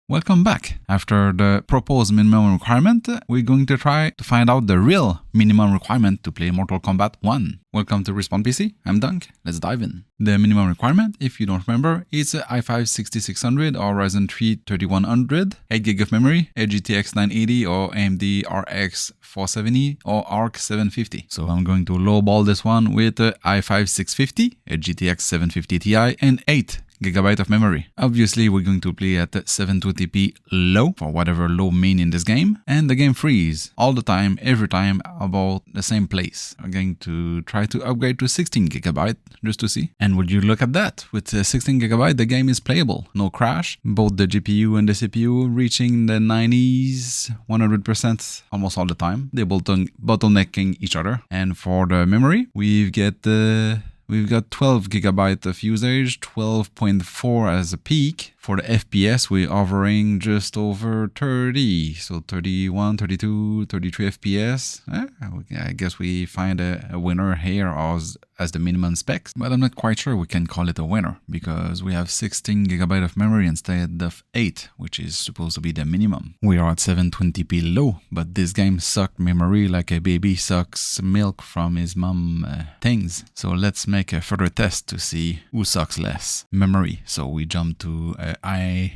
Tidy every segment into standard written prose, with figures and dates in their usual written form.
Welcome back. After the proposed minimum requirement, we're going to try to find out the real minimum requirement to play Mortal Kombat 1. Welcome to Respawn PC, I'm Dunk, let's dive in. The minimum requirement, if you don't remember, is i5 6600 or Ryzen 3 3100, 8GB of memory, a GTX 980 or AMD RX 470 or ARC 750. So I'm going to lowball this one with i5 650, a GTX 750 Ti and 8GB of memory. Obviously, we're going to play at 720p low for whatever low mean in this game, and the game freeze all the time, every time, about the same place. I'm going to try to upgrade to 16GB just to see. And would you look at that? With 16GB, the game is playable. No crash. Both the GPU and the CPU reaching the 90s, 100% almost all the time. They're bottlenecking each other. And for the memory, we've got 12GB of usage, 12.4 as a peak. For the FPS, we're hovering just over 30, so 31, 32, 33 FPS. I guess we find a winner here as the minimum specs, but I'm not quite sure we can call it a winner because we have 16GB of memory instead of 8, which is supposed to be the minimum. We are at 720p low, but this game sucked memory like a baby sucks milk from his mom things. So let's make a further test to see who sucks less memory. So we jump to i7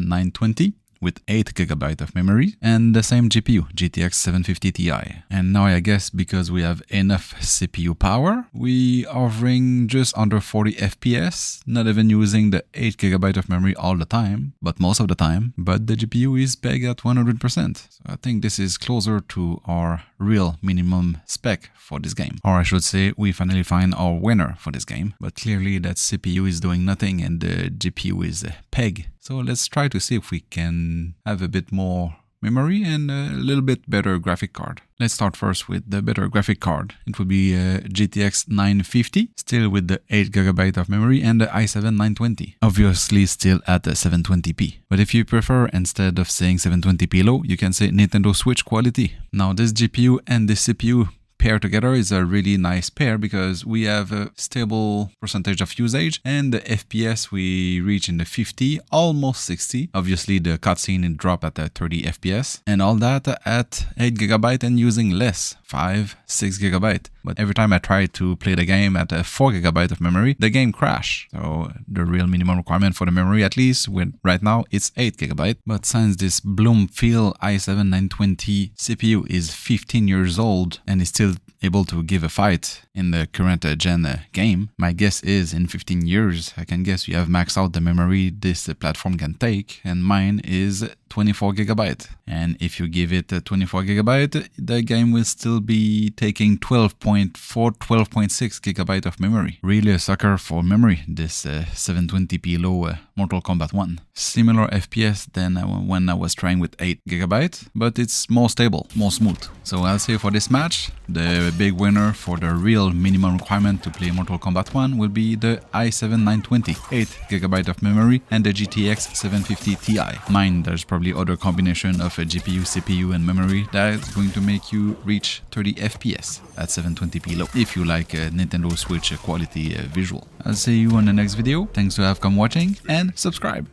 920 with 8GB of memory and the same GPU, GTX 750 Ti. And now I guess because we have enough CPU power, we are hovering just under 40 FPS, not even using the 8GB of memory all the time, but most of the time, but the GPU is pegged at 100%. So I think this is closer to our real minimum spec for this game. Or I should say, we finally find our winner for this game, but clearly that CPU is doing nothing and the GPU is peg. So let's try to see if we can have a bit more memory and a little bit better graphic card. Let's start first with the better graphic card. It would be a GTX 950, still with the 8GB of memory, and the i7 920. Obviously still at 720p. But if you prefer, instead of saying 720p low, you can say Nintendo Switch quality. Now this GPU and this CPU pair together is a really nice pair because we have a stable percentage of usage and the FPS we reach in the 50, almost 60. Obviously the cutscene drop at 30 FPS and all that at 8GB and using less, 5-6GB. But every time I try to play the game at 4GB of memory, the game crash. So the real minimum requirement for the memory, at least right now, it's 8GB. But since this Bloomfield i7 920 CPU is 15 years old and is still able to give a fight in the current gen game, my guess is in 15 years, I can guess you have maxed out the memory this platform can take, and mine is 24GB. And if you give it 24GB, the game will still be taking 12.4, 12.6GB of memory. Really a sucker for memory, this 720p low Mortal Kombat 1. Similar FPS than when I was trying with 8GB, but it's more stable, more smooth. So I'll say for this match, the big winner for the real minimum requirement to play Mortal Kombat 1 will be the i7 920, 8GB of memory and the GTX 750 Ti. Mine, there's probably other combination of a GPU, CPU and memory that's going to make you reach 30 FPS at 720p low if you like Nintendo Switch quality visual. I'll see you on the next video. Thanks to have come watching and subscribe.